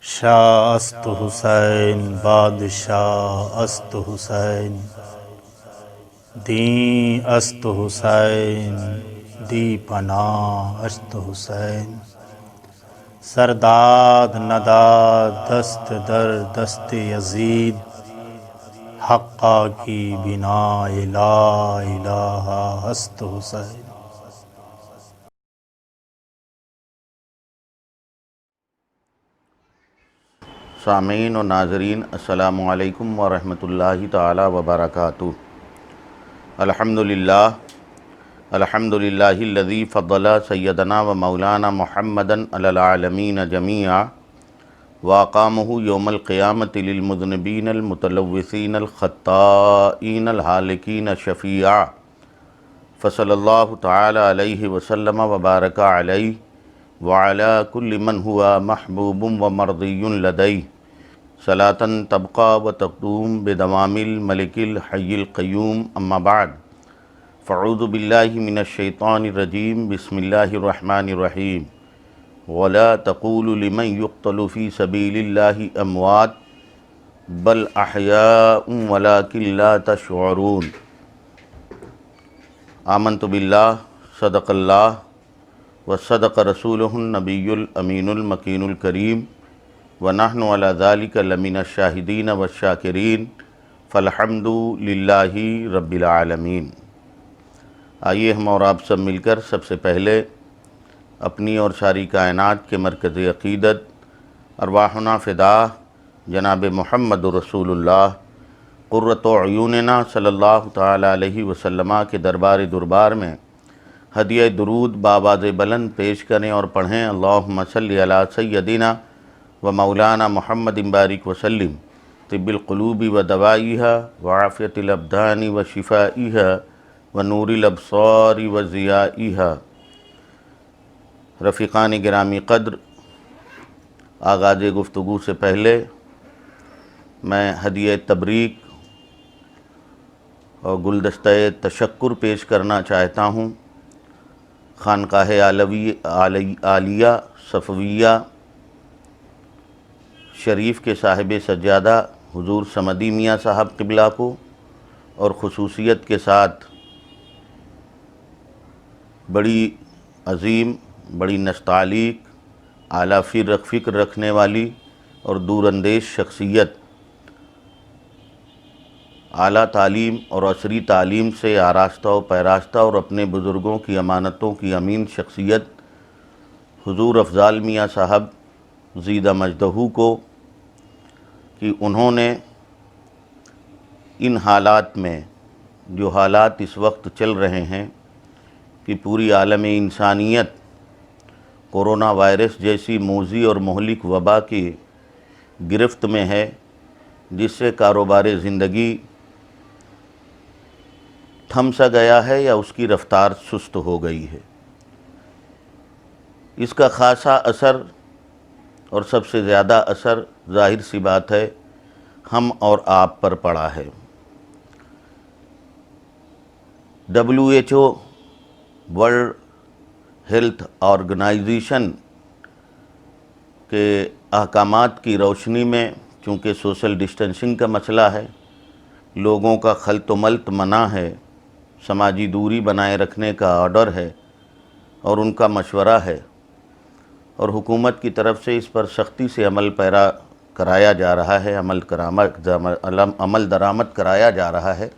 شاہ است حسین بادشاہ است حسین، دین است حسین دی پناہ است حسین، سرداد نداد دست در دست یزید، حقا کی بنا لا الہ است حسین۔ سامعین و ناظرین السلام علیکم ورحمۃ اللہ تعالی وبرکاتہ۔ الحمدللہ الذی فضل سیدنا و مولانا محمدا علی العالمین جمیعا واقامہ یوم القیامۃ للمذنبین المتلوثین الخطائین الہالکین شفیعا، فصلی اللہ تعالی علیہ وسلم وبارک علیہ وعلی کل من ہوا محبوب و مرضی لدیہ، صلاۃ تبقى وتقدوم بدوام الملک الحی القیوم، اما بعد فاعوذ باللہ من الشیطان الرجیم، بسم اللہ الرحمن الرحیم۔ ولا تقولوا لمن يقتل في سبيل الله اموات بل احیاء ولكن لا تشعرون۔ آمنت باللہ، صدق اللہ وصدق رسولہ النبی الامین المکین الکریم، ونحن علی ذلک لمن الشاہدین والشاکرین، فالحمد للہ رب العالمین۔ آئیے ہم اور آپ سب مل کر سب سے پہلے اپنی اور ساری کائنات کے مرکز عقیدت ارواحنا فداہ جناب محمد رسول اللہ قرۃ اعیننا صلی اللہ تعالی علیہ وسلم کے دربار میں ہدیہ درود بآواز بلند پیش کریں اور پڑھیں، اللہم صلی علی سیدنا و مولانا محمد بارک وسلم، طب القلوب و دوائیہا وعافیت الابدان و شفائیہا و نور الابصار و ضیائیہا۔ رفیقان گرامی قدر، آغاز گفتگو سے پہلے میں ہدیہ تبریک اور گلدستہ تشکر پیش کرنا چاہتا ہوں خانقاہ عالیہ صفویہ شریف کے صاحب سجادہ حضور صمدی میاں صاحب قبلہ کو، اور خصوصیت کے ساتھ بڑی عظیم، بڑی نستعلیق، اعلیٰ فکر رکھنے والی اور دور اندیش شخصیت، اعلیٰ تعلیم اور عصری تعلیم سے آراستہ و پیراستہ اور اپنے بزرگوں کی امانتوں کی امین شخصیت حضور افضال میاں صاحب زیدہ مجدہ کو، کہ انہوں نے ان حالات میں، جو حالات اس وقت چل رہے ہیں کہ پوری عالم انسانیت کورونا وائرس جیسی موذی اور مہلک وبا کی گرفت میں ہے، جس سے کاروبار زندگی تھم سا گیا ہے یا اس کی رفتار سست ہو گئی ہے، اس کا خاصا اثر اور سب سے زیادہ اثر ظاہر سی بات ہے ہم اور آپ پر پڑا ہے۔ WHO ورلڈ ہیلتھ آرگنائزیشن کے احکامات کی روشنی میں، چونکہ سوشل ڈسٹنسنگ کا مسئلہ ہے، لوگوں کا خلط و ملط منع ہے، سماجی دوری بنائے رکھنے کا آرڈر ہے اور ان کا مشورہ ہے، اور حکومت کی طرف سے اس پر سختی سے عمل پیرا کرایا جا رہا ہے، عمل درآمد کرایا جا رہا ہے،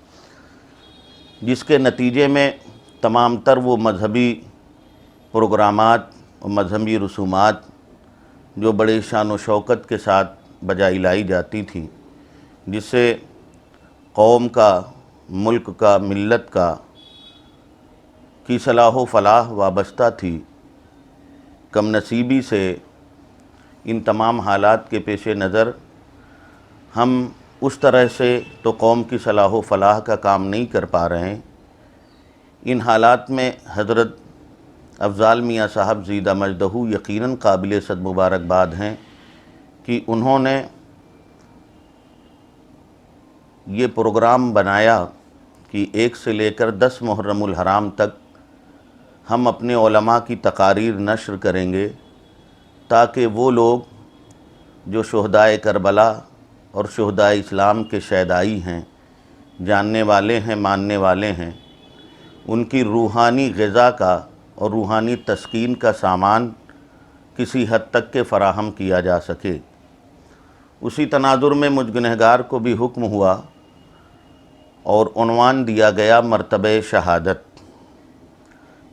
جس کے نتیجے میں تمام تر وہ مذہبی پروگرامات اور مذہبی رسومات جو بڑے شان و شوکت کے ساتھ بجائی لائی جاتی تھیں، جس سے قوم کا، ملک کا، ملت کا کی صلاح و فلاح وابستہ تھی، کم نصیبی سے ان تمام حالات کے پیش نظر ہم اس طرح سے تو قوم کی صلاح و فلاح کا کام نہیں کر پا رہے ہیں۔ ان حالات میں حضرت افضال میاں صاحب زیدہ مجدہ یقیناً قابل صد مبارکباد ہیں کہ انہوں نے یہ پروگرام بنایا کہ 1 سے لے کر 10 محرم الحرام تک ہم اپنے علماء کی تقاریر نشر کریں گے، تاکہ وہ لوگ جو شہدائے کربلا اور شہدائے اسلام کے شہدائی ہیں، جاننے والے ہیں، ماننے والے ہیں، ان کی روحانی غذا کا اور روحانی تسکین کا سامان کسی حد تک کے فراہم کیا جا سکے۔ اسی تناظر میں مجھ گنہگار کو بھی حکم ہوا اور عنوان دیا گیا مرتبہ شہادت۔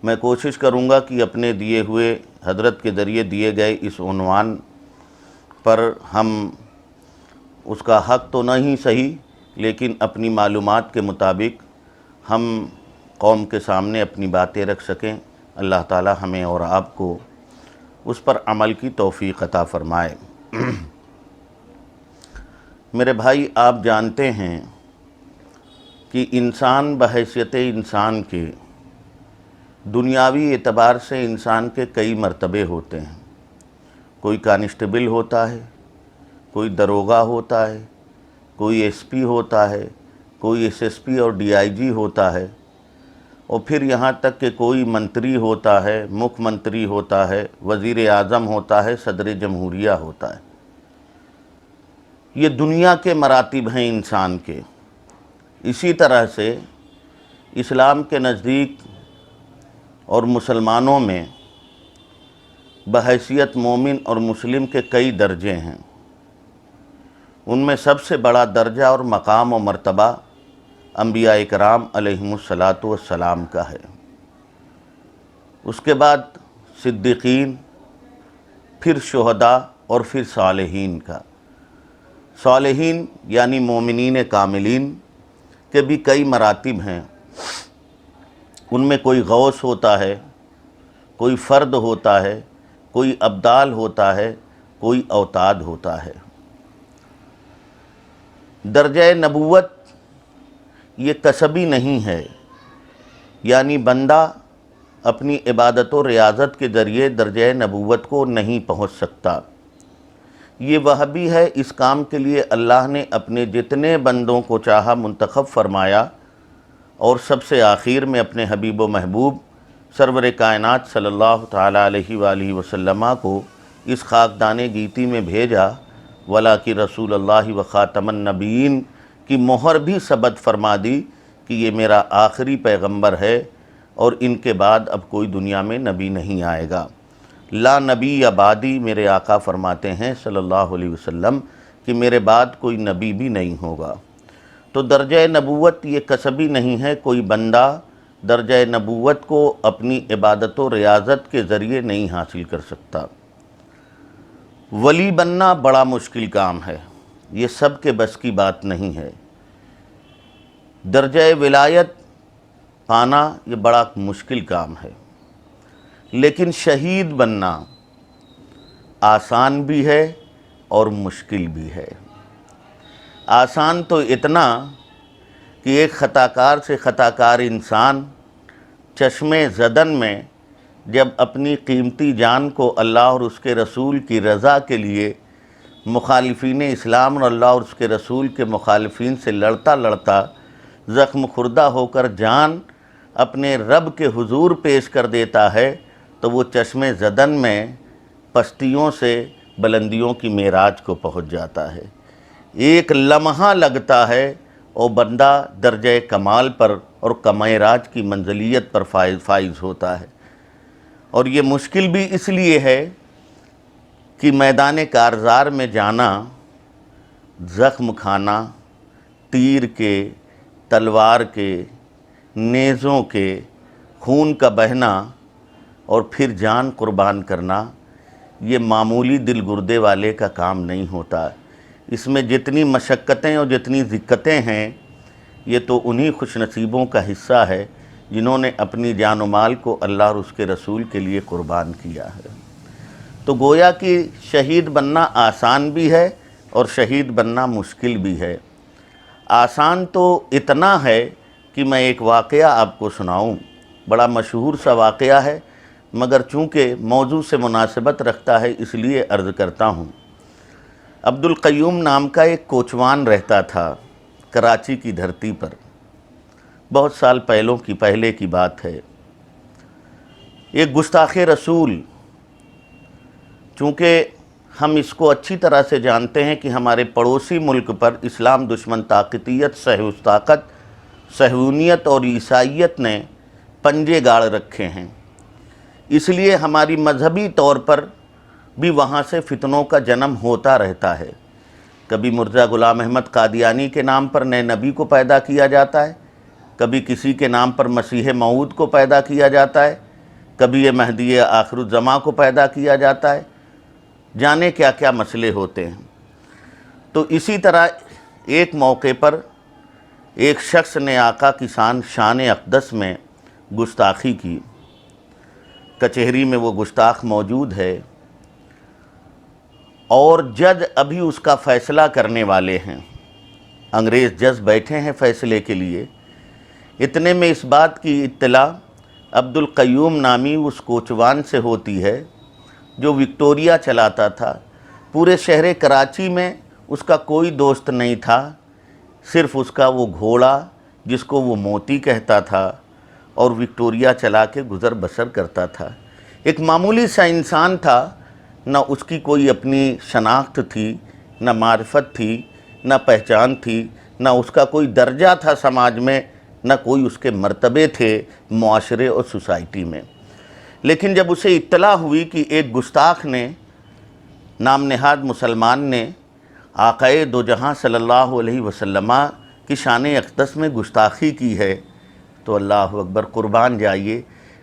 میں کوشش کروں گا کہ اپنے دیے ہوئے حضرت کے ذریعے دیے گئے اس عنوان پر ہم اس کا حق تو نہیں صحیح، لیکن اپنی معلومات کے مطابق ہم قوم کے سامنے اپنی باتیں رکھ سکیں۔ اللہ تعالی ہمیں اور آپ کو اس پر عمل کی توفیق عطا فرمائے۔ میرے بھائی، آپ جانتے ہیں کہ انسان بحیثیت انسان کے دنیاوی اعتبار سے انسان کے کئی مرتبے ہوتے ہیں۔ کوئی کانسٹیبل ہوتا ہے، کوئی دروغہ ہوتا ہے، کوئی ایس پی ہوتا ہے، کوئی ایس ایس پی اور ڈی آئی جی ہوتا ہے، اور پھر یہاں تک کہ کوئی منتری ہوتا ہے، مکھ منتری ہوتا ہے، وزیر اعظم ہوتا ہے، صدر جمہوریہ ہوتا ہے۔ یہ دنیا کے مراتب ہیں انسان کے۔ اسی طرح سے اسلام کے نزدیک اور مسلمانوں میں بحیثیت مومن اور مسلم کے کئی درجے ہیں۔ ان میں سب سے بڑا درجہ اور مقام و مرتبہ انبیاء کرام علیہم الصلاۃ والسلام کا ہے۔ اس کے بعد صدیقین، پھر شہداء اور پھر صالحین کا۔ صالحین یعنی مومنین کاملین کے بھی کئی مراتب ہیں۔ ان میں کوئی غوث ہوتا ہے، کوئی فرد ہوتا ہے، کوئی ابدال ہوتا ہے، کوئی اوتاد ہوتا ہے۔ درجہ نبوت یہ کسبی نہیں ہے، یعنی بندہ اپنی عبادت و ریاضت کے ذریعے درجہ نبوت کو نہیں پہنچ سکتا۔ یہ وہ بھی ہے، اس کام کے لیے اللہ نے اپنے جتنے بندوں کو چاہا منتخب فرمایا، اور سب سے آخر میں اپنے حبیب و محبوب سرور کائنات صلی اللہ تعالیٰ علیہ وآلہ وسلم کو اس خاکدان گیتی میں بھیجا، وَلَٰكِن رسول اللہ و خاتم النبیین کی مہر بھی ثبت فرما دی کہ یہ میرا آخری پیغمبر ہے، اور ان کے بعد اب کوئی دنیا میں نبی نہیں آئے گا۔ لا نبی بعدی، میرے آقا فرماتے ہیں صلی اللہ علیہ وسلم کہ میرے بعد کوئی نبی بھی نہیں ہوگا۔ تو درجہ نبوت یہ کسبی نہیں ہے، کوئی بندہ درجہ نبوت کو اپنی عبادت و ریاضت کے ذریعے نہیں حاصل کر سکتا۔ ولی بننا بڑا مشکل کام ہے، یہ سب کے بس کی بات نہیں ہے۔ درجہ ولایت پانا یہ بڑا مشکل کام ہے، لیکن شہید بننا آسان بھی ہے اور مشکل بھی ہے۔ آسان تو اتنا کہ ایک خطاکار سے خطاکار انسان چشم زدن میں جب اپنی قیمتی جان کو اللہ اور اس کے رسول کی رضا کے لیے مخالفین اسلام اور اللہ اور اس کے رسول کے مخالفین سے لڑتا لڑتا زخم خوردہ ہو کر جان اپنے رب کے حضور پیش کر دیتا ہے، تو وہ چشم زدن میں پستیوں سے بلندیوں کی معراج کو پہنچ جاتا ہے۔ ایک لمحہ لگتا ہے اور بندہ درجہ کمال پر اور معراج کی منزلیت پر فائز ہوتا ہے۔ اور یہ مشکل بھی اس لیے ہے کہ میدان کارزار میں جانا، زخم کھانا، تیر کے، تلوار کے، نیزوں کے، خون کا بہنا اور پھر جان قربان کرنا، یہ معمولی دل گردے والے کا کام نہیں ہوتا۔ اس میں جتنی مشقتیں اور جتنی دقتیں ہیں، یہ تو انہی خوش نصیبوں کا حصہ ہے جنہوں نے اپنی جان و مال کو اللہ اور اس کے رسول کے لیے قربان کیا ہے۔ تو گویا کہ شہید بننا آسان بھی ہے اور شہید بننا مشکل بھی ہے۔ آسان تو اتنا ہے کہ میں ایک واقعہ آپ کو سناؤں، بڑا مشہور سا واقعہ ہے، مگر چونکہ موضوع سے مناسبت رکھتا ہے اس لیے عرض کرتا ہوں۔ عبد القیوم نام کا ایک کوچوان رہتا تھا کراچی کی دھرتی پر، بہت سال پہلے کی بات ہے۔ ایک گستاخ رسول، چونکہ ہم اس کو اچھی طرح سے جانتے ہیں کہ ہمارے پڑوسی ملک پر اسلام دشمن طاقتیت، طاقت، صہیونیت اور عیسائیت نے پنجے گاڑ رکھے ہیں، اس لیے ہماری مذہبی طور پر بھی وہاں سے فتنوں کا جنم ہوتا رہتا ہے۔ کبھی مرزا غلام احمد قادیانی کے نام پر نئے نبی کو پیدا کیا جاتا ہے، کبھی کسی کے نام پر مسیح موعود کو پیدا کیا جاتا ہے، کبھی یہ مہدی آخر الزماں کو پیدا کیا جاتا ہے، جانے کیا کیا مسئلے ہوتے ہیں۔ تو اسی طرح ایک موقع پر ایک شخص نے آقا کی شان اقدس میں گستاخی کی، کچہری میں وہ گستاخ موجود ہے اور جج ابھی اس کا فیصلہ کرنے والے ہیں، انگریز جج بیٹھے ہیں فیصلے کے لیے۔ اتنے میں اس بات کی اطلاع عبد القیوم نامی اس کوچوان سے ہوتی ہے جو وکٹوریا چلاتا تھا۔ پورے شہر کراچی میں اس کا کوئی دوست نہیں تھا، صرف اس کا وہ گھوڑا جس کو وہ موتی کہتا تھا، اور وکٹوریا چلا کے گزر بسر کرتا تھا۔ ایک معمولی سا انسان تھا، نہ اس کی کوئی اپنی شناخت تھی، نہ معرفت تھی، نہ پہچان تھی، نہ اس کا کوئی درجہ تھا سماج میں، نہ کوئی اس کے مرتبے تھے معاشرے اور سوسائٹی میں۔ لیکن جب اسے اطلاع ہوئی کہ ایک گستاخ نے، نام نہاد مسلمان نے آقائے دو جہاں صلی اللہ علیہ وسلم کی شان اقدس میں گستاخی کی ہے، تو اللہ اکبر، قربان جائیے،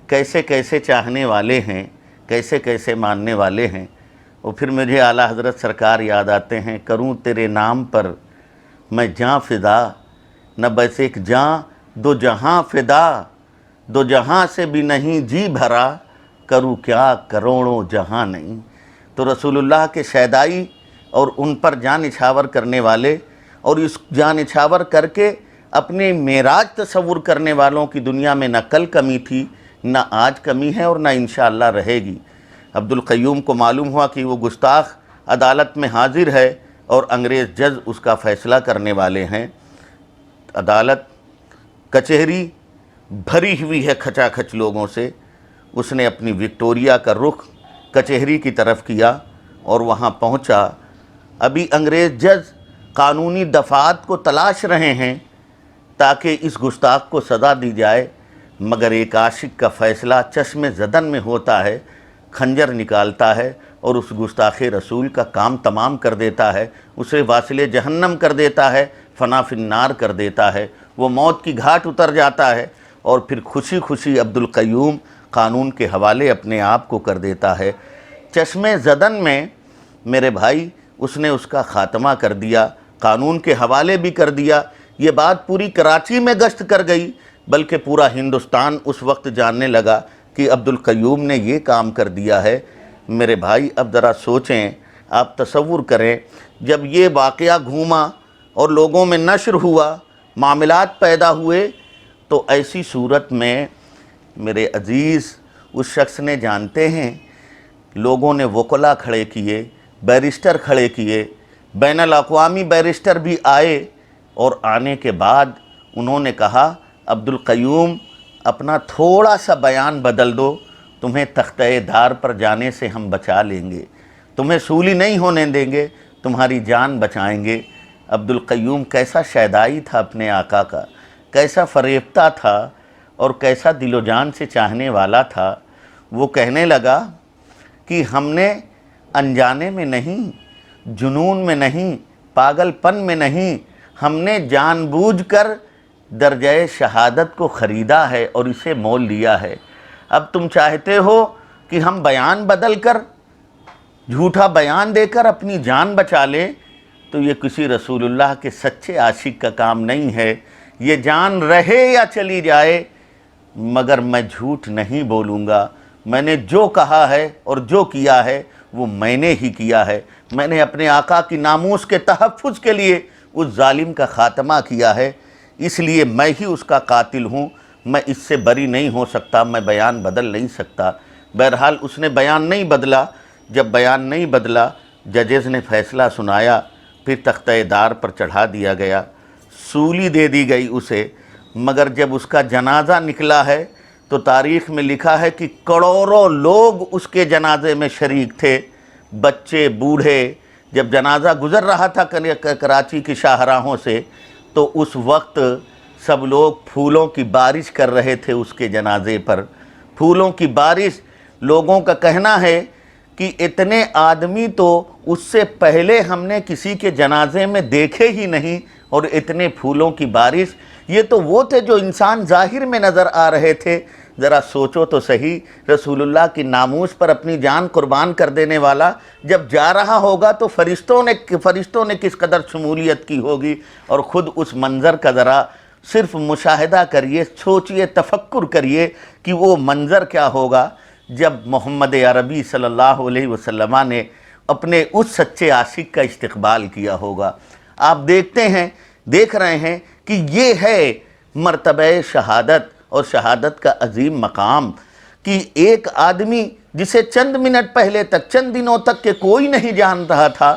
کیسے کیسے چاہنے والے ہیں، کیسے کیسے ماننے والے ہیں۔ اور پھر مجھے اعلیٰ حضرت سرکار یاد آتے ہیں، کروں تیرے نام پر میں جاں فدا، نہ بس ایک جاں دو جہاں فدا، دو جہاں سے بھی نہیں جی بھرا، کروں کیا کروڑوں جہاں نہیں۔ تو رسول اللہ کے شیدائی اور ان پر جان نچھاور کرنے والے، اور اس جان نچھاور کر کے اپنے معراج تصور کرنے والوں کی دنیا میں نہ کل کمی تھی، نہ آج کمی ہے، اور نہ انشاءاللہ رہے گی۔ عبد القیوم کو معلوم ہوا کہ وہ گستاخ عدالت میں حاضر ہے اور انگریز جج اس کا فیصلہ کرنے والے ہیں۔ عدالت، کچہری بھری ہوئی ہے کھچا کھچ لوگوں سے۔ اس نے اپنی وکٹوریا کا رخ کچہری کی طرف کیا اور وہاں پہنچا۔ ابھی انگریز جج قانونی دفعات کو تلاش رہے ہیں تاکہ اس گستاخ کو سزا دی جائے، مگر ایک عاشق کا فیصلہ چشم زدن میں ہوتا ہے، خنجر نکالتا ہے اور اس گستاخ رسول کا کام تمام کر دیتا ہے، اسے واصل جہنم کر دیتا ہے، فنا فی النار کر دیتا ہے، وہ موت کی گھاٹ اتر جاتا ہے، اور پھر خوشی خوشی عبد القیوم قانون کے حوالے اپنے آپ کو کر دیتا ہے۔ چشم زدن میں میرے بھائی اس نے اس کا خاتمہ کر دیا، قانون کے حوالے بھی کر دیا۔ یہ بات پوری کراچی میں گشت کر گئی، بلکہ پورا ہندوستان اس وقت جاننے لگا کہ عبد القیوم نے یہ کام کر دیا ہے۔ میرے بھائی اب ذرا سوچیں، آپ تصور کریں، جب یہ واقعہ گھوما اور لوگوں میں نشر ہوا، معاملات پیدا ہوئے، تو ایسی صورت میں میرے عزیز اس شخص نے، جانتے ہیں، لوگوں نے وکلا کھڑے کیے، بیرسٹر کھڑے کیے، بین الاقوامی بیرسٹر بھی آئے، اور آنے کے بعد انہوں نے کہا عبد القیوم اپنا تھوڑا سا بیان بدل دو، تمہیں تختہ دار پر جانے سے ہم بچا لیں گے، تمہیں سولی نہیں ہونے دیں گے، تمہاری جان بچائیں گے۔ عبد القیوم کیسا شیدائی تھا اپنے آقا کا، کیسا فریفتہ تھا، اور کیسا دل و جان سے چاہنے والا تھا۔ وہ کہنے لگا کہ ہم نے انجانے میں نہیں، جنون میں نہیں، پاگل پن میں نہیں، ہم نے جان بوجھ کر درجہ شہادت کو خریدا ہے اور اسے مول لیا ہے۔ اب تم چاہتے ہو کہ ہم بیان بدل کر، جھوٹا بیان دے کر اپنی جان بچا لیں، تو یہ کسی رسول اللہ کے سچے عاشق کا کام نہیں ہے۔ یہ جان رہے یا چلی جائے، مگر میں جھوٹ نہیں بولوں گا۔ میں نے جو کہا ہے اور جو کیا ہے وہ میں نے ہی کیا ہے۔ میں نے اپنے آقا کی ناموس کے تحفظ کے لیے اس ظالم کا خاتمہ کیا ہے، اس لیے میں ہی اس کا قاتل ہوں، میں اس سے بری نہیں ہو سکتا، میں بیان بدل نہیں سکتا۔ بہرحال اس نے بیان نہیں بدلا۔ جب بیان نہیں بدلا، ججز نے فیصلہ سنایا، پھر تختہ دار پر چڑھا دیا گیا، سولی دے دی گئی اسے۔ مگر جب اس کا جنازہ نکلا ہے تو تاریخ میں لکھا ہے کہ کروڑوں لوگ اس کے جنازے میں شریک تھے، بچے بوڑھے، جب جنازہ گزر رہا تھا کراچی کی شاہراہوں سے تو اس وقت سب لوگ پھولوں کی بارش کر رہے تھے اس کے جنازے پر، پھولوں کی بارش۔ لوگوں کا کہنا ہے کہ اتنے آدمی تو اس سے پہلے ہم نے کسی کے جنازے میں دیکھے ہی نہیں، اور اتنے پھولوں کی بارش۔ یہ تو وہ تھے جو انسان ظاہر میں نظر آ رہے تھے۔ ذرا سوچو تو صحیح، رسول اللہ کی ناموس پر اپنی جان قربان کر دینے والا جب جا رہا ہوگا تو فرشتوں نے کس قدر شمولیت کی ہوگی، اور خود اس منظر کا ذرا صرف مشاہدہ کریے، سوچئے، تفکر کریے کہ وہ منظر کیا ہوگا جب محمد عربی صلی اللہ علیہ وسلم نے اپنے اس سچے عاشق کا استقبال کیا ہوگا۔ آپ دیکھ رہے ہیں کہ یہ ہے مرتبہ شہادت اور شہادت کا عظیم مقام، کہ ایک آدمی جسے چند منٹ پہلے تک، چند دنوں تک کہ کوئی نہیں جان رہا تھا،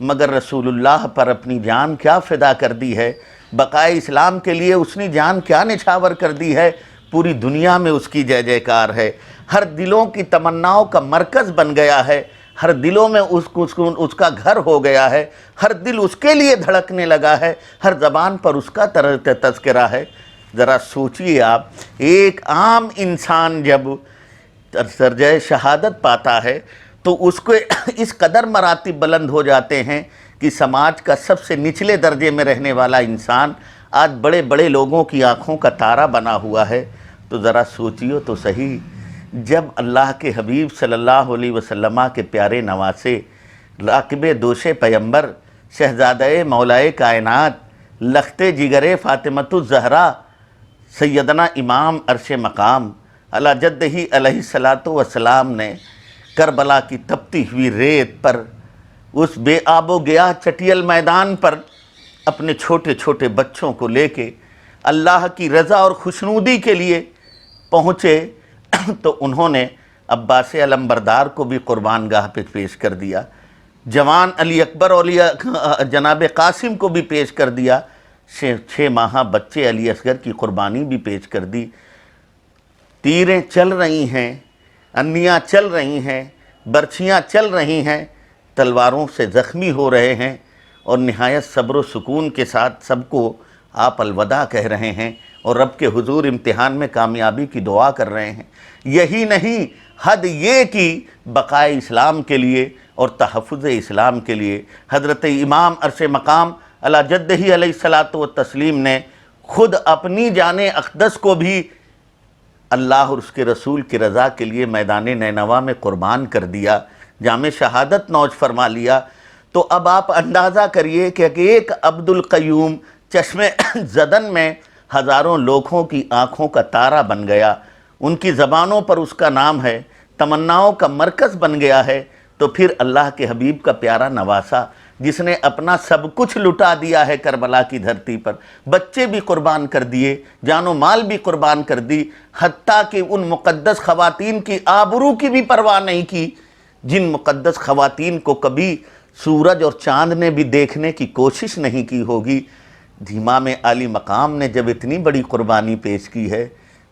مگر رسول اللہ پر اپنی جان کیا فدا کر دی ہے، بقائے اسلام کے لیے اس نے جان کیا نچھاور کر دی ہے، پوری دنیا میں اس کی جے جے کار ہے، ہر دلوں کی تمناؤں کا مرکز بن گیا ہے، ہر دلوں میں اس کا گھر ہو گیا ہے، ہر دل اس کے لیے دھڑکنے لگا ہے، ہر زبان پر اس کا تذکرہ ہے۔ ذرا سوچئے آپ، ایک عام انسان جب درجہ شہادت پاتا ہے تو اس کو اس قدر مراتب بلند ہو جاتے ہیں کہ سماج کا سب سے نچلے درجے میں رہنے والا انسان آج بڑے بڑے لوگوں کی آنکھوں کا تارا بنا ہوا ہے۔ تو ذرا سوچیو تو صحیح، جب اللہ کے حبیب صلی اللہ علیہ وسلم کے پیارے نواسے، راکب دوش پیمبر، شہزادہ مولائے کائنات، لخت جگر فاطمۃ الزہرا، سیدنا امام عرش مقام علی جدہ علیہ الصلاۃ والسلام نے کربلا کی تپتی ہوئی ریت پر، اس بے آب و گیا چٹیل میدان پر اپنے چھوٹے چھوٹے بچوں کو لے کے اللہ کی رضا اور خوشنودی کے لیے پہنچے، تو انہوں نے عباس علمبردار کو بھی قربان گاہ پہ پیش کر دیا، جوان علی اکبر اور جناب قاسم کو بھی پیش کر دیا، 6 ماہ بچے علی اصغر کی قربانی بھی پیش کر دی۔ تیریں چل رہی ہیں، انیاں چل رہی ہیں، برچھیاں چل رہی ہیں، تلواروں سے زخمی ہو رہے ہیں، اور نہایت صبر و سکون کے ساتھ سب کو آپ الوداع کہہ رہے ہیں، اور رب کے حضور امتحان میں کامیابی کی دعا کر رہے ہیں۔ یہی نہیں، حد یہ کہ بقائے اسلام کے لیے اور تحفظ اسلام کے لیے حضرت امام عرش مقام علی جدہ علیہ الصلاۃ والتسلیم نے خود اپنی جان اقدس کو بھی اللہ اور اس کے رسول کی رضا کے لیے میدان نینوا میں قربان کر دیا، جام شہادت نوش فرما لیا۔ تو اب آپ اندازہ کریے کہ ایک عبد القیوم چشم زدن میں ہزاروں لوگوں کی آنکھوں کا تارا بن گیا، ان کی زبانوں پر اس کا نام ہے، تمناؤں کا مرکز بن گیا ہے، تو پھر اللہ کے حبیب کا پیارا نواسا جس نے اپنا سب کچھ لٹا دیا ہے کربلا کی دھرتی پر، بچے بھی قربان کر دیے، جان و مال بھی قربان کر دی، حتیٰ کہ ان مقدس خواتین کی آبرو کی بھی پرواہ نہیں کی جن مقدس خواتین کو کبھی سورج اور چاند نے بھی دیکھنے کی کوشش نہیں کی ہوگی۔ امام عالی مقام نے جب اتنی بڑی قربانی پیش کی ہے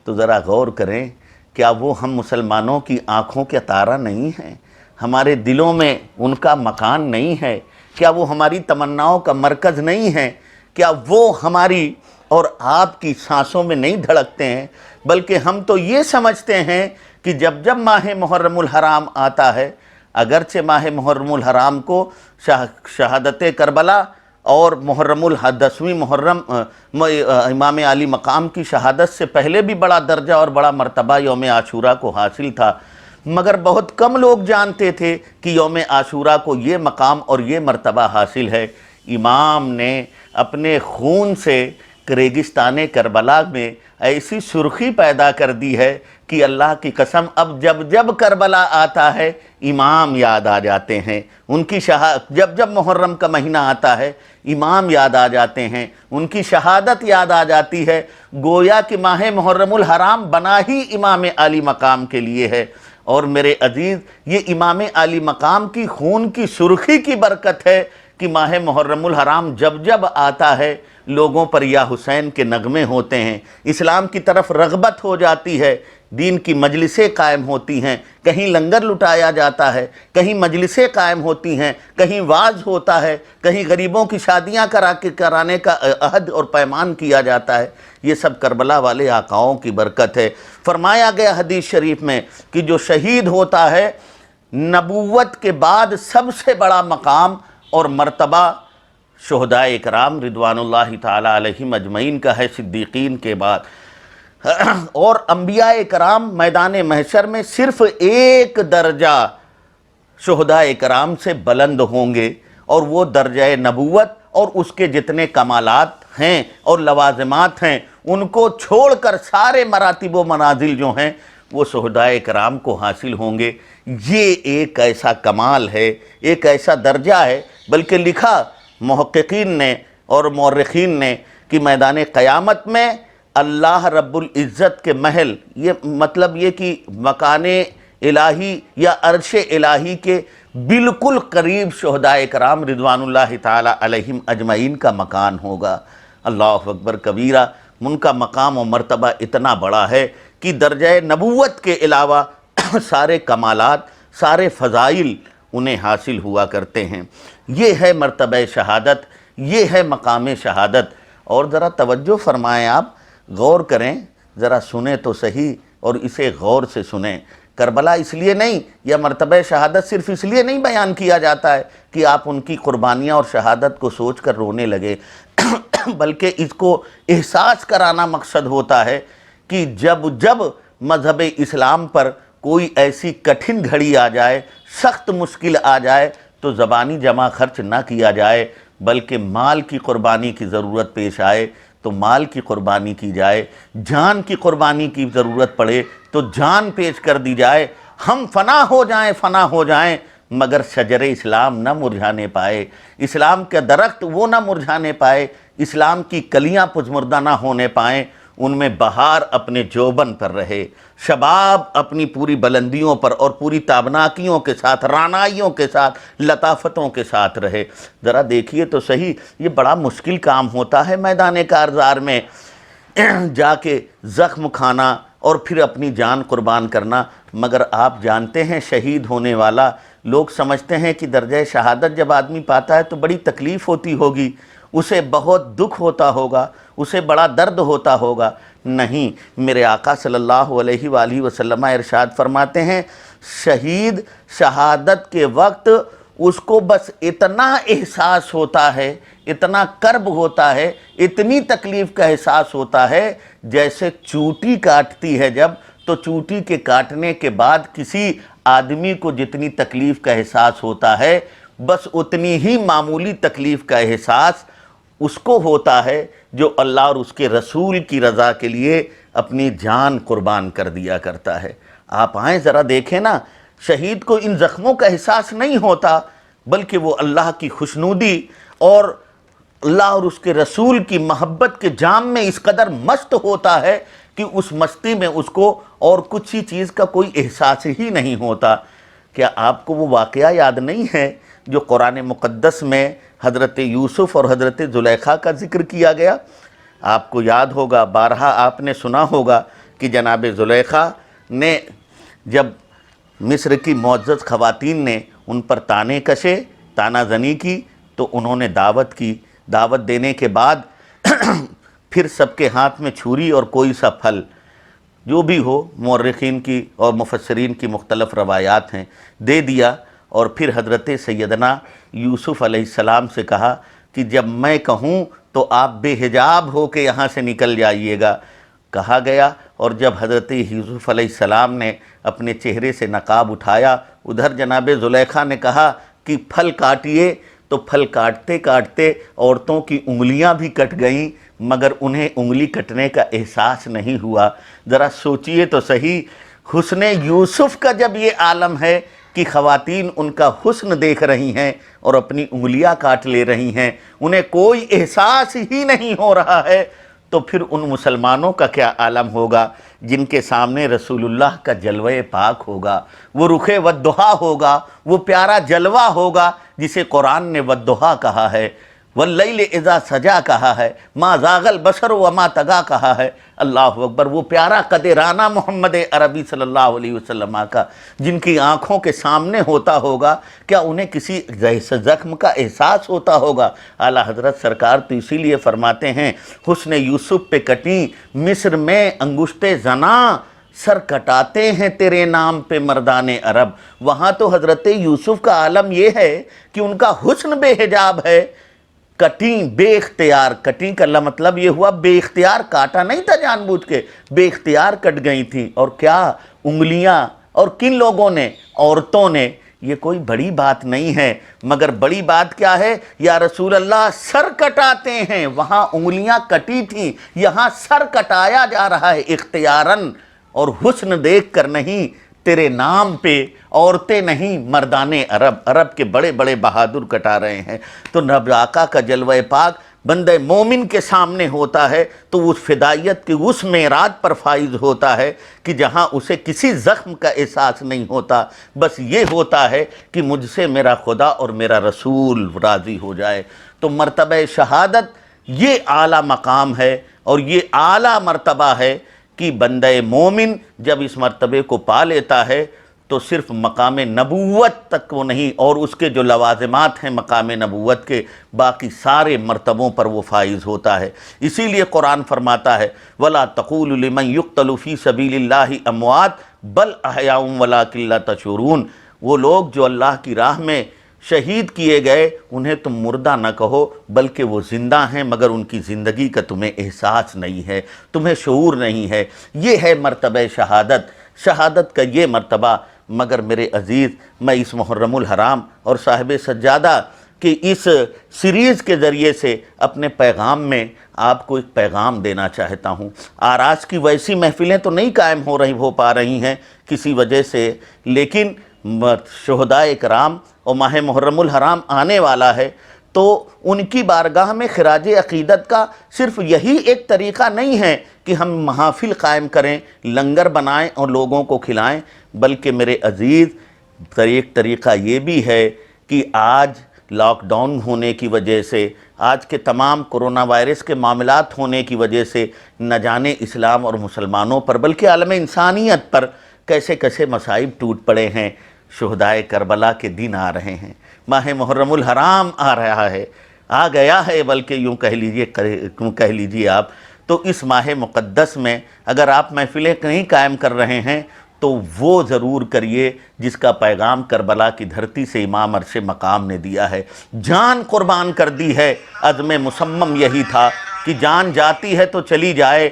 تو ذرا غور کریں، کیا وہ ہم مسلمانوں کی آنکھوں کے تارا نہیں ہیں؟ ہمارے دلوں میں ان کا مکان نہیں ہے؟ کیا وہ ہماری تمناؤں کا مرکز نہیں ہے؟ کیا وہ ہماری اور آپ کی سانسوں میں نہیں دھڑکتے ہیں؟ بلکہ ہم تو یہ سمجھتے ہیں کہ جب جب ماہ محرم الحرام آتا ہے، اگرچہ ماہ محرم الحرام کو شہادت کربلا اور محرم 10ویں محرم امام عالی مقام کی شہادت سے پہلے بھی بڑا درجہ اور بڑا مرتبہ یوم عاشورہ کو حاصل تھا، مگر بہت کم لوگ جانتے تھے کہ یوم عاشورہ کو یہ مقام اور یہ مرتبہ حاصل ہے۔ امام نے اپنے خون سے ریگستان کربلا میں ایسی سرخی پیدا کر دی ہے کہ اللہ کی قسم اب جب جب کربلا آتا ہے امام یاد آ جاتے ہیں، ان کی جب جب محرم کا مہینہ آتا ہے امام یاد آ جاتے ہیں، ان کی شہادت یاد آ جاتی ہے، گویا کہ ماہ محرم الحرام بنا ہی امام عالی مقام کے لیے ہے۔ اور میرے عزیز، یہ امام عالی مقام کی خون کی سرخی کی برکت ہے کہ ماہ محرم الحرام جب جب آتا ہے لوگوں پر یا حسین کے نغمے ہوتے ہیں، اسلام کی طرف رغبت ہو جاتی ہے، دین کی مجلسیں قائم ہوتی ہیں، کہیں لنگر لٹایا جاتا ہے، کہیں مجلسیں قائم ہوتی ہیں، کہیں وعظ ہوتا ہے، کہیں غریبوں کی شادیاں کرانے کا عہد اور پیمان کیا جاتا ہے۔ یہ سب کربلا والے آقاؤں کی برکت ہے۔ فرمایا گیا حدیث شریف میں کہ جو شہید ہوتا ہے، نبوت کے بعد سب سے بڑا مقام اور مرتبہ شہدائے اکرام رضوان اللہ تعالی علیہم اجمعین کا ہے، صدیقین کے بعد۔ اور انبیاء کرام میدان محشر میں صرف ایک درجہ شہدائے کرام سے بلند ہوں گے، اور وہ درجہ نبوت اور اس کے جتنے کمالات ہیں اور لوازمات ہیں ان کو چھوڑ کر سارے مراتب و منازل جو ہیں وہ شہدائے کرام کو حاصل ہوں گے۔ یہ ایک ایسا کمال ہے، ایک ایسا درجہ ہے، بلکہ لکھا محققین نے اور مورخین نے کہ میدان قیامت میں اللہ رب العزت کے محل، یہ مطلب یہ کہ مکان الہی یا عرش الہی کے بالکل قریب شہدائے کرام رضوان اللہ تعالی علیہم اجمعین کا مکان ہوگا۔ اللہ اکبر کبیرہ، ان کا مقام و مرتبہ اتنا بڑا ہے کہ درجہ نبوت کے علاوہ سارے کمالات، سارے فضائل انہیں حاصل ہوا کرتے ہیں۔ یہ ہے مرتبہ شہادت، یہ ہے مقام شہادت۔ اور ذرا توجہ فرمائیں، آپ غور کریں، ذرا سنیں تو صحیح، اور اسے غور سے سنیں۔ کربلا اس لیے نہیں، یا مرتبہ شہادت صرف اس لیے نہیں بیان کیا جاتا ہے کہ آپ ان کی قربانیاں اور شہادت کو سوچ کر رونے لگے، بلکہ اس کو احساس کرانا مقصد ہوتا ہے کہ جب مذہب اسلام پر کوئی ایسی کٹھن گھڑی آ جائے، سخت مشکل آ جائے، تو زبانی جمع خرچ نہ کیا جائے، بلکہ مال کی قربانی کی ضرورت پیش آئے تو مال کی قربانی کی جائے، جان کی قربانی کی ضرورت پڑے تو جان پیش کر دی جائے۔ ہم فنا ہو جائیں مگر شجر اسلام نہ مرجھانے پائے، اسلام کا درخت وہ نہ مرجھانے پائے، اسلام کی کلیاں پژمردہ نہ ہونے پائیں، ان میں بہار اپنے جوبن پر رہے، شباب اپنی پوری بلندیوں پر اور پوری تابناکیوں کے ساتھ، رعنائیوں کے ساتھ، لطافتوں کے ساتھ رہے۔ ذرا دیکھیے تو صحیح، یہ بڑا مشکل کام ہوتا ہے میدان کارزار میں جا کے زخم کھانا اور پھر اپنی جان قربان کرنا۔ مگر آپ جانتے ہیں شہید ہونے والا، لوگ سمجھتے ہیں کہ درجہ شہادت جب آدمی پاتا ہے تو بڑی تکلیف ہوتی ہوگی، اسے بہت دکھ ہوتا ہوگا، اسے بڑا درد ہوتا ہوگا۔ نہیں، میرے آقا صلی اللہ علیہ وآلہ وسلم ارشاد فرماتے ہیں، شہید شہادت کے وقت اس کو بس اتنا احساس ہوتا ہے، اتنا کرب ہوتا ہے، اتنی تکلیف کا احساس ہوتا ہے، جیسے چوٹی کاٹتی ہے جب، تو چوٹی کے کاٹنے کے بعد کسی آدمی کو جتنی تکلیف کا احساس ہوتا ہے، بس اتنی ہی معمولی تکلیف کا احساس اس کو ہوتا ہے جو اللہ اور اس کے رسول کی رضا کے لیے اپنی جان قربان کر دیا کرتا ہے۔ آپ آئیں ذرا دیکھیں نا، شہید کو ان زخموں کا احساس نہیں ہوتا، بلکہ وہ اللہ کی خوشنودی اور اللہ اور اس کے رسول کی محبت کے جام میں اس قدر مست ہوتا ہے کہ اس مستی میں اس کو اور کچھ ہی چیز کا کوئی احساس ہی نہیں ہوتا۔ کیا آپ کو وہ واقعہ یاد نہیں ہے جو قرآن مقدس میں حضرت یوسف اور حضرت زلیخا کا ذکر کیا گیا؟ آپ کو یاد ہوگا، بارہا آپ نے سنا ہوگا کہ جناب زلیخا نے جب مصر کی معزز خواتین نے ان پر تانے کشے، تانہ زنی کی، تو انہوں نے دعوت کی۔ دعوت دینے کے بعد پھر سب کے ہاتھ میں چھری اور کوئی سا پھل، جو بھی ہو، مورخین کی اور مفسرین کی مختلف روایات ہیں، دے دیا، اور پھر حضرت سیدنا یوسف علیہ السلام سے کہا کہ جب میں کہوں تو آپ بے حجاب ہو کے یہاں سے نکل جائیے گا۔ کہا گیا، اور جب حضرت یوسف علیہ السلام نے اپنے چہرے سے نقاب اٹھایا، ادھر جناب زلیخا نے کہا کہ پھل کاٹیے، تو پھل کاٹتے کاٹتے عورتوں کی انگلیاں بھی کٹ گئیں، مگر انہیں انگلی کٹنے کا احساس نہیں ہوا۔ ذرا سوچئے تو صحیح، حسن یوسف کا جب یہ عالم ہے کہ خواتین ان کا حسن دیکھ رہی ہیں اور اپنی انگلیاں کاٹ لے رہی ہیں، انہیں کوئی احساس ہی نہیں ہو رہا ہے، تو پھر ان مسلمانوں کا کیا عالم ہوگا جن کے سامنے رسول اللہ کا جلوہ پاک ہوگا، وہ رخ والضحیٰ ہوگا، وہ پیارا جلوہ ہوگا جسے قرآن نے والضحیٰ کہا ہے، واللیل اذا سجا کہا ہے، ما زاغ البصر وما طغیٰ کہا ہے۔ اللہ اکبر، وہ پیارا قدرانہ محمد عربی صلی اللہ علیہ وسلم کا جن کی آنکھوں کے سامنے ہوتا ہوگا، کیا انہیں کسی زخم کا احساس ہوتا ہوگا؟ اعلیٰ حضرت سرکار تو اسی لیے فرماتے ہیں، حسن یوسف پہ کٹیں مصر میں انگشت زناں، سر کٹاتے ہیں تیرے نام پہ مردان عرب۔ وہاں تو حضرت یوسف کا عالم یہ ہے کہ ان کا حسن بے حجاب ہے، کٹیں بے اختیار، کٹیں کا مطلب یہ ہوا بے اختیار، کاٹا نہیں تھا جان بوجھ کے، بے اختیار کٹ گئی تھیں۔ اور کیا انگلیاں، اور کن لوگوں نے؟ عورتوں نے۔ یہ کوئی بڑی بات نہیں ہے، مگر بڑی بات کیا ہے؟ یا رسول اللہ سر کٹاتے ہیں، وہاں انگلیاں کٹی تھیں، یہاں سر کٹایا جا رہا ہے اختیاراً، اور حسن دیکھ کر نہیں، تیرے نام پہ عورتیں نہیں، مردان عرب، عرب کے بڑے بڑے بہادر کٹا رہے ہیں۔ تو نبی آقا کا جلوہ پاک بندہ مومن کے سامنے ہوتا ہے تو اس فدائیت کی اس معراج پر فائز ہوتا ہے کہ جہاں اسے کسی زخم کا احساس نہیں ہوتا، بس یہ ہوتا ہے کہ مجھ سے میرا خدا اور میرا رسول راضی ہو جائے۔ تو مرتبہ شہادت یہ اعلیٰ مقام ہے، اور یہ اعلیٰ مرتبہ ہے کہ بندہ مومن جب اس مرتبے کو پا لیتا ہے تو صرف مقام نبوت تک وہ نہیں، اور اس کے جو لوازمات ہیں مقام نبوت کے، باقی سارے مرتبوں پر وہ فائز ہوتا ہے۔ اسی لیے قرآن فرماتا ہے وَلَا تَقُولُوا لِمَنْ يُقْتَلُ فِي سَبِيلِ اللَّهِ أَمْوَاتٌ بَلْ أَحْيَاءٌ وَلَٰكِن لَا تَشْعُرُونَ۔ وہ لوگ جو اللہ کی راہ میں شہید کیے گئے، انہیں تم مردہ نہ کہو، بلکہ وہ زندہ ہیں، مگر ان کی زندگی کا تمہیں احساس نہیں ہے، تمہیں شعور نہیں ہے۔ یہ ہے مرتبہ شہادت، شہادت کا یہ مرتبہ۔ مگر میرے عزیز، میں اس محرم الحرام اور صاحب سجادہ کہ اس سیریز کے ذریعے سے اپنے پیغام میں آپ کو ایک پیغام دینا چاہتا ہوں۔ آراز کی ویسی محفلیں تو نہیں قائم ہو پا رہی ہیں کسی وجہ سے، لیکن شہدائے کرام اور ماہ محرم الحرام آنے والا ہے، تو ان کی بارگاہ میں خراج عقیدت کا صرف یہی ایک طریقہ نہیں ہے کہ ہم محافل قائم کریں، لنگر بنائیں اور لوگوں کو کھلائیں، بلکہ میرے عزیز ایک طریقہ یہ بھی ہے کہ آج لاک ڈاؤن ہونے کی وجہ سے، آج کے تمام کرونا وائرس کے معاملات ہونے کی وجہ سے، نہ جانے اسلام اور مسلمانوں پر بلکہ عالم انسانیت پر کیسے کیسے مصائب ٹوٹ پڑے ہیں۔ شہدائے کربلا کے دن آ رہے ہیں، ماہ محرم الحرام آ رہا ہے، آ گیا ہے، بلکہ یوں کہہ لیجیے آپ۔ تو اس ماہ مقدس میں اگر آپ محفلیں نہیں قائم کر رہے ہیں تو وہ ضرور کریے جس کا پیغام کربلا کی دھرتی سے امام عرش مقام نے دیا ہے۔ جان قربان کر دی ہے، عزم مصمم یہی تھا کہ جان جاتی ہے تو چلی جائے،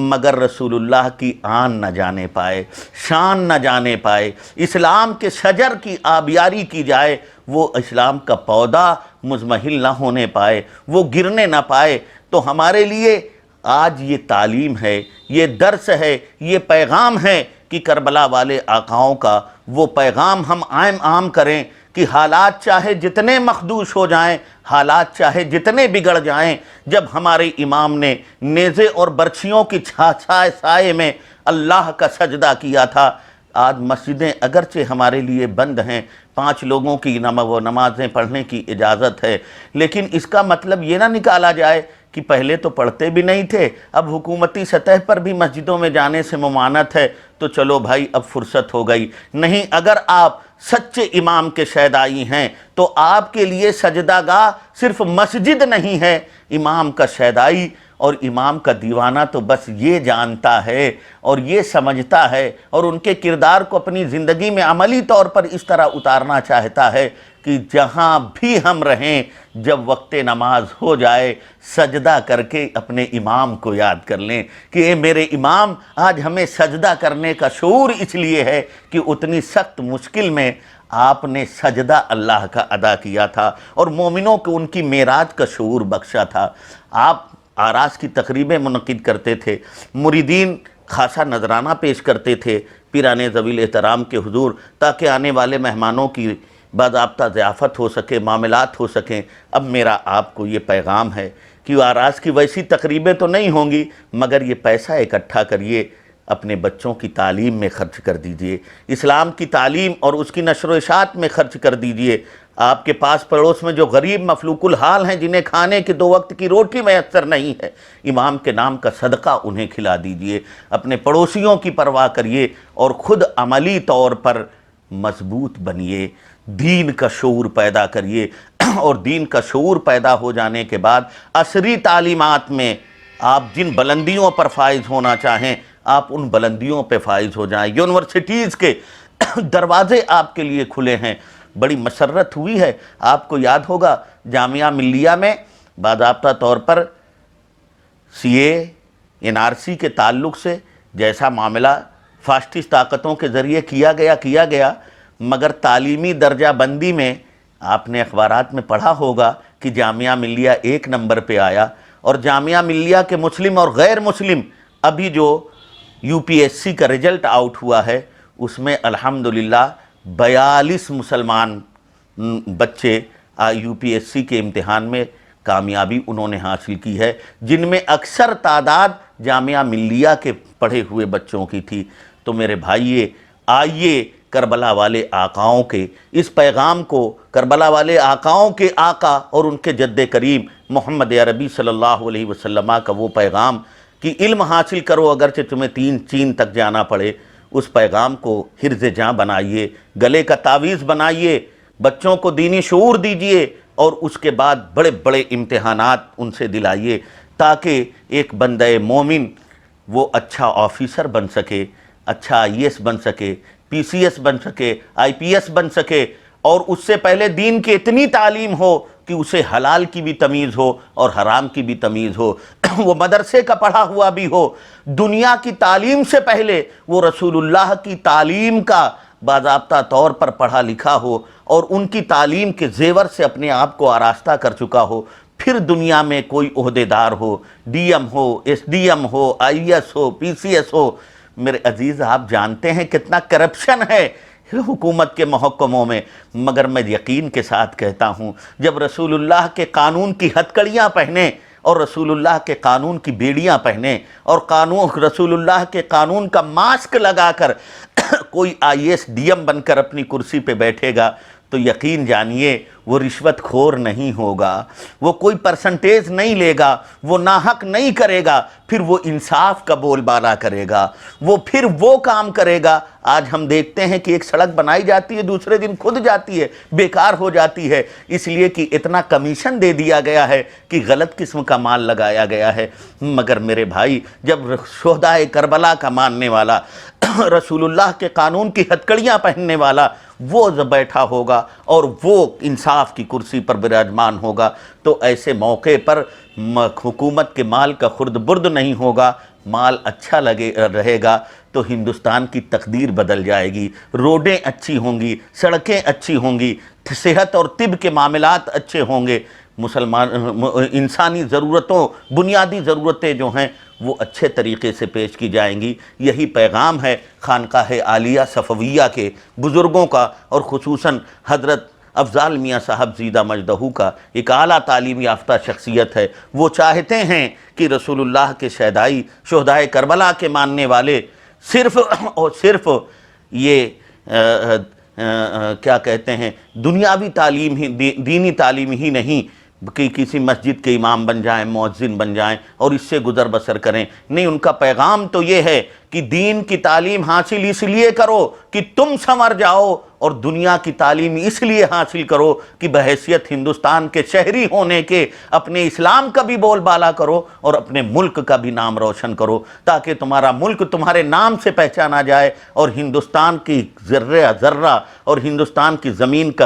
مگر رسول اللہ کی آن نہ جانے پائے، شان نہ جانے پائے، اسلام کے شجر کی آبیاری کی جائے، وہ اسلام کا پودا مزمحل نہ ہونے پائے، وہ گرنے نہ پائے۔ تو ہمارے لیے آج یہ تعلیم ہے، یہ درس ہے، یہ پیغام ہے کہ کربلا والے آقاؤں کا وہ پیغام ہم عام کریں کہ حالات چاہے جتنے مخدوش ہو جائیں، حالات چاہے جتنے بگڑ جائیں، جب ہمارے امام نے نیزے اور برچھیوں کی سائے میں اللہ کا سجدہ کیا تھا۔ آج مسجدیں اگرچہ ہمارے لیے بند ہیں، 5 لوگوں کی نمازیں پڑھنے کی اجازت ہے، لیکن اس کا مطلب یہ نہ نکالا جائے کہ پہلے تو پڑھتے بھی نہیں تھے، اب حکومتی سطح پر بھی مسجدوں میں جانے سے ممانعت ہے، تو چلو بھائی اب فرصت ہو گئی۔ نہیں، اگر آپ سچے امام کے شیدائی ہیں تو آپ کے لیے سجدہ گاہ صرف مسجد نہیں ہے، امام کا شیدائی اور امام کا دیوانہ تو بس یہ جانتا ہے اور یہ سمجھتا ہے اور ان کے کردار کو اپنی زندگی میں عملی طور پر اس طرح اتارنا چاہتا ہے کہ جہاں بھی ہم رہیں، جب وقت نماز ہو جائے سجدہ کر کے اپنے امام کو یاد کر لیں کہ اے میرے امام، آج ہمیں سجدہ کرنے کا شعور اس لیے ہے کہ اتنی سخت مشکل میں آپ نے سجدہ اللہ کا ادا کیا تھا اور مومنوں کو ان کی معراج کا شعور بخشا تھا۔ آپ آراز کی تقریبیں منعقد کرتے تھے، مریدین خاصا نذرانہ پیش کرتے تھے پیرانے ذوی احترام کے حضور، تاکہ آنے والے مہمانوں کی باضابطہ ضیافت ہو سکے، معاملات ہو سکیں۔ اب میرا آپ کو یہ پیغام ہے کہ آراز کی ویسی تقریبیں تو نہیں ہوں گی، مگر یہ پیسہ اکٹھا کریے اپنے بچوں کی تعلیم میں خرچ کر دیجئے، اسلام کی تعلیم اور اس کی نشر و اشاعت میں خرچ کر دیجئے۔ آپ کے پاس پڑوس میں جو غریب مفلوک الحال ہیں، جنہیں کھانے کے 2 وقت کی روٹی میسر نہیں ہے، امام کے نام کا صدقہ انہیں کھلا دیجئے۔ اپنے پڑوسیوں کی پرواہ کریے اور خود عملی طور پر مضبوط بنیے، دین کا شعور پیدا کریے، اور دین کا شعور پیدا ہو جانے کے بعد عصری تعلیمات میں آپ جن بلندیوں پر فائز ہونا چاہیں، آپ ان بلندیوں پہ فائز ہو جائیں۔ یونیورسٹیز کے دروازے آپ کے لیے کھلے ہیں۔ بڑی مسرت ہوئی ہے، آپ کو یاد ہوگا جامعہ ملیہ میں باضابطہ طور پر سی اے این آر سی کے تعلق سے جیسا معاملہ فاسسٹ طاقتوں کے ذریعے کیا گیا، مگر تعلیمی درجہ بندی میں آپ نے اخبارات میں پڑھا ہوگا کہ جامعہ ملیہ 1 نمبر پہ آیا، اور جامعہ ملیہ کے مسلم اور غیر مسلم ابھی جو یو پی ایس سی کا رزلٹ آؤٹ ہوا ہے، اس میں الحمدللہ 42 مسلمان بچے یو پی ایس سی کے امتحان میں کامیابی انہوں نے حاصل کی ہے، جن میں اکثر تعداد جامعہ ملیہ کے پڑھے ہوئے بچوں کی تھی۔ تو میرے بھائیے، آئیے کربلا والے آقاؤں کے اس پیغام کو، کربلا والے آقاؤں کے آقا اور ان کے جد کریم محمد عربی صلی اللہ علیہ وسلم کا وہ پیغام کہ علم حاصل کرو اگرچہ تمہیں 3 چین تک جانا پڑے، اس پیغام کو حرز جاں بنائیے، گلے کا تعویذ بنائیے، بچوں کو دینی شعور دیجئے، اور اس کے بعد بڑے بڑے امتحانات ان سے دلائیے، تاکہ ایک بندہ مومن وہ اچھا آفیسر بن سکے، اچھا آئی ایس بن سکے، پی سی ایس بن سکے، آئی پی ایس بن سکے، اور اس سے پہلے دین کی اتنی تعلیم ہو کہ اسے حلال کی بھی تمیز ہو اور حرام کی بھی تمیز ہو، وہ مدرسے کا پڑھا ہوا بھی ہو، دنیا کی تعلیم سے پہلے وہ رسول اللہ کی تعلیم کا باضابطہ طور پر پڑھا لکھا ہو، اور ان کی تعلیم کے زیور سے اپنے آپ کو آراستہ کر چکا ہو، پھر دنیا میں کوئی عہدیدار ہو، ڈی ایم ہو، ایس ڈی ایم ہو، آئی ایس ہو، پی سی ایس ہو۔ میرے عزیز، آپ جانتے ہیں کتنا کرپشن ہے حکومت کے محکموں میں، مگر میں یقین کے ساتھ کہتا ہوں، جب رسول اللہ کے قانون کی ہتکڑیاں پہنے اور رسول اللہ کے قانون کی بیڑیاں پہنے اور رسول اللہ کے قانون کا ماسک لگا کر کوئی آئی ایس ڈی ایم بن کر اپنی کرسی پہ بیٹھے گا، تو یقین جانیے وہ رشوت خور نہیں ہوگا، وہ کوئی پرسنٹیج نہیں لے گا، وہ ناحق نہیں کرے گا، پھر وہ انصاف کا بول بالا کرے گا، وہ پھر وہ کام کرے گا۔ آج ہم دیکھتے ہیں کہ ایک سڑک بنائی جاتی ہے، دوسرے دن کھد جاتی ہے، بیکار ہو جاتی ہے، اس لیے کہ اتنا کمیشن دے دیا گیا ہے کہ غلط قسم کا مال لگایا گیا ہے۔ مگر میرے بھائی، جب شہدائے کربلا کا ماننے والا، رسول اللہ کے قانون کی ہتکڑیاں پہننے والا وہ بیٹھا ہوگا اور وہ انصاف کی کرسی پر براجمان ہوگا، تو ایسے موقع پر حکومت کے مال کا خرد برد نہیں ہوگا، مال اچھا رہے گا تو ہندوستان کی تقدیر بدل جائے گی، روڈیں اچھی ہوں گی، سڑکیں اچھی ہوں گی، صحت اور طب کے معاملات اچھے ہوں گے، انسانی ضرورتوں، بنیادی ضرورتیں جو ہیں وہ اچھے طریقے سے پیش کی جائیں گی۔ یہی پیغام ہے خانقاہ عالیہ صفویہ کے بزرگوں کا، اور خصوصاً حضرت افضال میاں صاحب زیدہ مجدہ کا، ایک اعلیٰ تعلیم یافتہ شخصیت ہے۔ وہ چاہتے ہیں کہ رسول اللہ کے شہدائے کربلا کے ماننے والے صرف اور صرف یہ کیا کہتے ہیں، دنیاوی تعلیم ہی، دینی تعلیم ہی نہیں کہ کسی مسجد کے امام بن جائیں، مؤذن بن جائیں اور اس سے گزر بسر کریں، نہیں، ان کا پیغام تو یہ ہے کہ دین کی تعلیم حاصل اس لیے کرو کہ تم سنور جاؤ، اور دنیا کی تعلیم اس لیے حاصل کرو کہ بحیثیت ہندوستان کے شہری ہونے کے اپنے اسلام کا بھی بول بالا کرو اور اپنے ملک کا بھی نام روشن کرو، تاکہ تمہارا ملک تمہارے نام سے پہچانا جائے، اور ہندوستان کی ذرہ ذرہ اور ہندوستان کی زمین کا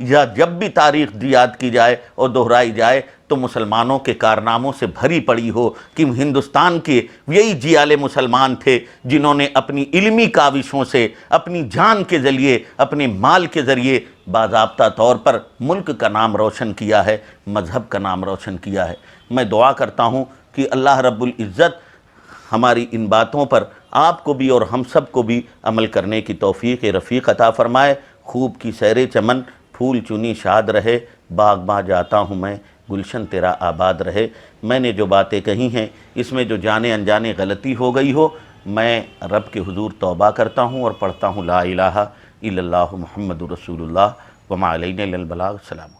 یا جب بھی تاریخ یاد کی جائے اور دہرائی جائے تو مسلمانوں کے کارناموں سے بھری پڑی ہو، کہ ہندوستان کے یہی جیالے مسلمان تھے جنہوں نے اپنی علمی کاوشوں سے، اپنی جان کے ذریعے، اپنے مال کے ذریعے باضابطہ طور پر ملک کا نام روشن کیا ہے، مذہب کا نام روشن کیا ہے۔ میں دعا کرتا ہوں کہ اللہ رب العزت ہماری ان باتوں پر آپ کو بھی اور ہم سب کو بھی عمل کرنے کی توفیق رفیق عطا فرمائے۔ خوب کی سیر چمن، پھول چنی شاد رہے، باغ باں جاتا ہوں میں، گلشن تیرا آباد رہے۔ میں نے جو باتیں کہی ہیں اس میں جو جانے انجانے غلطی ہو گئی ہو، میں رب کے حضور توبہ کرتا ہوں اور پڑھتا ہوں لا الہ الا اللہ محمد رسول اللہ وما علینا الا البلاغ. السلام.